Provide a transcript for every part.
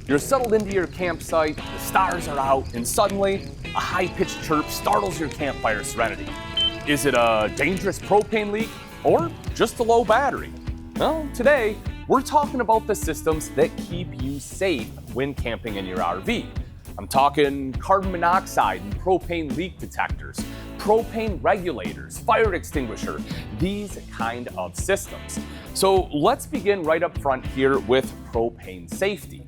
You're settled into your campsite, the stars are out, and suddenly, a high-pitched chirp startles your campfire serenity. Is it a dangerous propane leak, or just a low battery? Well, today, we're talking about the systems that keep you safe when camping in your RV. I'm talking carbon monoxide and propane leak detectors, propane regulators, fire extinguisher, these kind of systems. So let's begin right up front here with propane safety.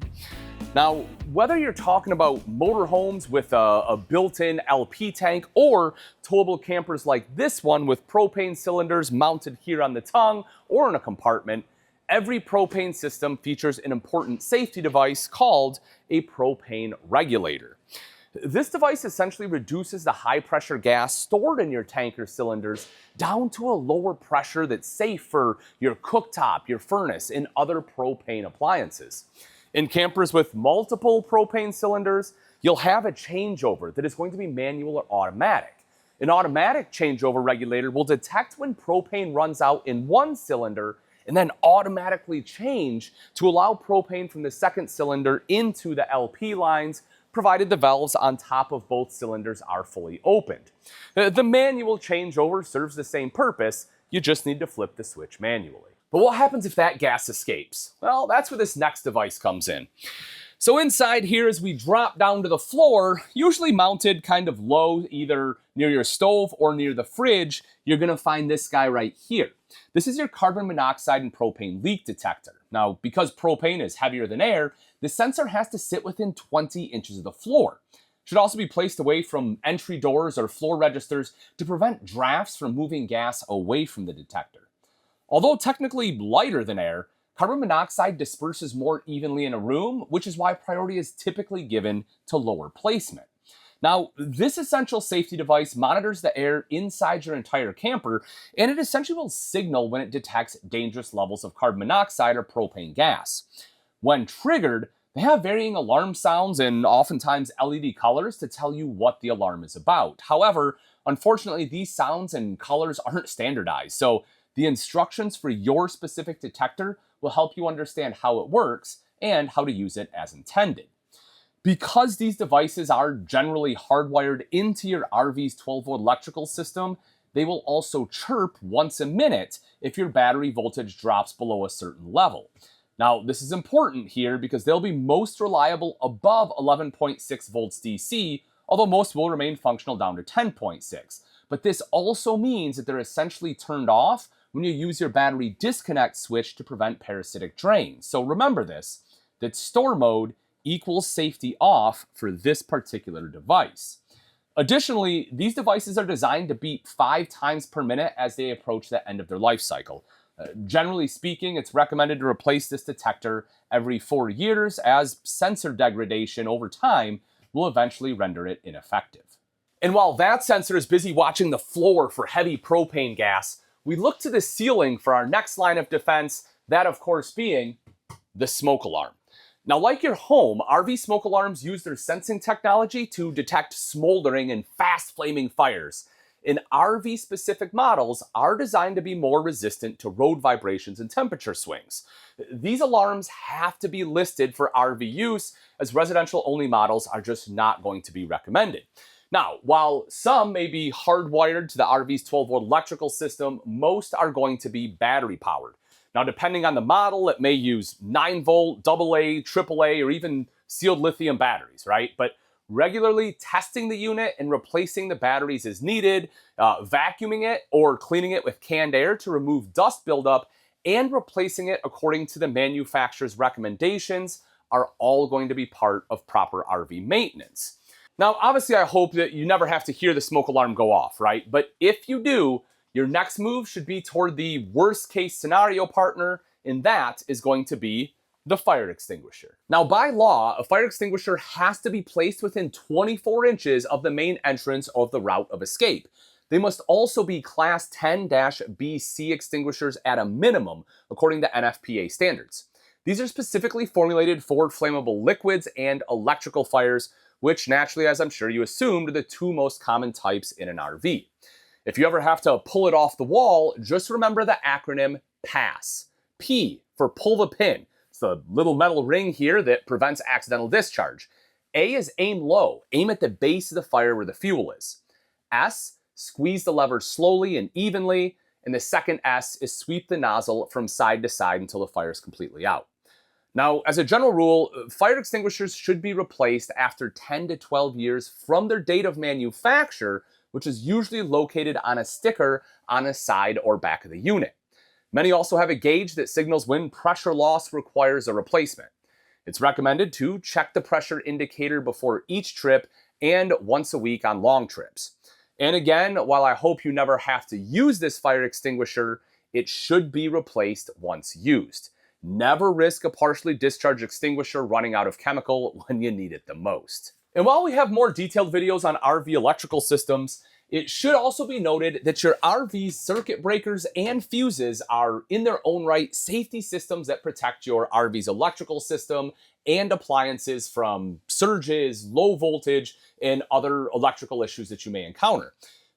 Now, whether you're talking about motorhomes with a built-in LP tank or towable campers like this one with propane cylinders mounted here on the tongue or in a compartment, every propane system features an important safety device called a propane regulator. This device essentially reduces the high-pressure gas stored in your tank or cylinders down to a lower pressure that's safe for your cooktop, your furnace, and other propane appliances. In campers with multiple propane cylinders, you'll have a changeover that is going to be manual or automatic. An automatic changeover regulator will detect when propane runs out in one cylinder and then automatically change to allow propane from the second cylinder into the LP lines, provided the valves on top of both cylinders are fully opened. The manual changeover serves the same purpose, you just need to flip the switch manually. But what happens if that gas escapes? Well, that's where this next device comes in. So inside here, as we drop down to the floor, usually mounted kind of low, either near your stove or near the fridge, you're gonna find this guy right here. This is your carbon monoxide and propane leak detector. Now, because propane is heavier than air, the sensor has to sit within 20 inches of the floor. It should also be placed away from entry doors or floor registers to prevent drafts from moving gas away from the detector. Although technically lighter than air, carbon monoxide disperses more evenly in a room, which is why priority is typically given to lower placement. Now, this essential safety device monitors the air inside your entire camper, and it essentially will signal when it detects dangerous levels of carbon monoxide or propane gas. When triggered, they have varying alarm sounds and oftentimes LED colors to tell you what the alarm is about. However, unfortunately, these sounds and colors aren't standardized, so the instructions for your specific detector will help you understand how it works and how to use it as intended. Because these devices are generally hardwired into your RV's 12-volt electrical system, they will also chirp once a minute if your battery voltage drops below a certain level. Now, this is important here because they'll be most reliable above 11.6 volts DC, although most will remain functional down to 10.6. But this also means that they're essentially turned off when you use your battery disconnect switch to prevent parasitic drain. So remember this, that store mode equals safety off for this particular device. Additionally, these devices are designed to beep 5 times per minute as they approach the end of their life cycle. Generally speaking, it's recommended to replace this detector every 4 years, as sensor degradation over time will eventually render it ineffective. And while that sensor is busy watching the floor for heavy propane gas, we look to the ceiling for our next line of defense, that of course being the smoke alarm. Now, like your home, RV smoke alarms use their sensing technology to detect smoldering and fast flaming fires. And RV-specific models are designed to be more resistant to road vibrations and temperature swings. These alarms have to be listed for RV use, as residential-only models are just not going to be recommended. Now, while some may be hardwired to the RV's 12-volt electrical system, most are going to be battery-powered. Now, depending on the model, it may use 9-volt, AA, AAA, or even sealed lithium batteries, right? But regularly testing the unit and replacing the batteries as needed, vacuuming it or cleaning it with canned air to remove dust buildup, and replacing it according to the manufacturer's recommendations are all going to be part of proper RV maintenance. Now, obviously, I hope that you never have to hear the smoke alarm go off, right? But if you do, your next move should be toward the worst case scenario partner, and that is going to be the fire extinguisher. Now, by law, a fire extinguisher has to be placed within 24 inches of the main entrance of the route of escape. They must also be Class 10-BC extinguishers at a minimum, according to NFPA standards. These are specifically formulated for flammable liquids and electrical fires, which naturally, as I'm sure you assumed, are the two most common types in an RV. If you ever have to pull it off the wall, just remember the acronym PASS. P for pull the pin. It's the little metal ring here that prevents accidental discharge. A is aim low. Aim at the base of the fire where the fuel is. S, squeeze the lever slowly and evenly. And the second S is sweep the nozzle from side to side until the fire is completely out. Now, as a general rule, fire extinguishers should be replaced after 10 to 12 years from their date of manufacture, which is usually located on a sticker on the side or back of the unit. Many also have a gauge that signals when pressure loss requires a replacement. It's recommended to check the pressure indicator before each trip and once a week on long trips. And again, while I hope you never have to use this fire extinguisher, it should be replaced once used. Never risk a partially discharged extinguisher running out of chemical when you need it the most. And while we have more detailed videos on RV electrical systems, it should also be noted that your RV's circuit breakers and fuses are, in their own right, safety systems that protect your RV's electrical system and appliances from surges, low voltage, and other electrical issues that you may encounter.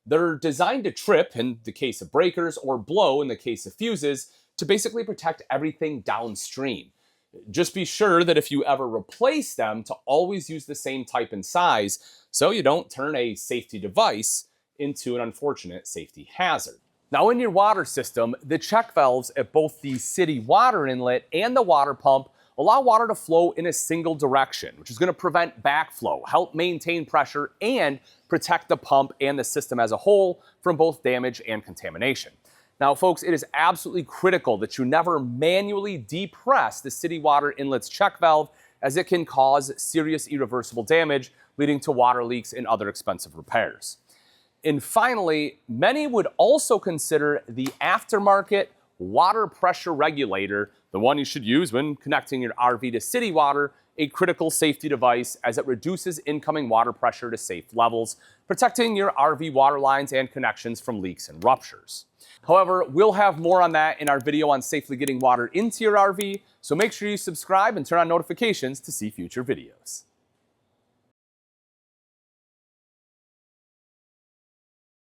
They're designed to trip in the case of breakers or blow in the case of fuses to basically protect everything downstream. Just be sure that if you ever replace them to always use the same type and size so you don't turn a safety device into an unfortunate safety hazard. Now, in your water system, the check valves at both the city water inlet and the water pump allow water to flow in a single direction, which is going to prevent backflow, help maintain pressure, and protect the pump and the system as a whole from both damage and contamination. Now, folks, it is absolutely critical that you never manually depress the city water inlet's check valve, as it can cause serious irreversible damage, leading to water leaks and other expensive repairs. And finally, many would also consider the aftermarket water pressure regulator, the one you should use when connecting your RV to city water, a critical safety device as it reduces incoming water pressure to safe levels, protecting your RV water lines and connections from leaks and ruptures. However, we'll have more on that in our video on safely getting water into your RV, so make sure you subscribe and turn on notifications to see future videos.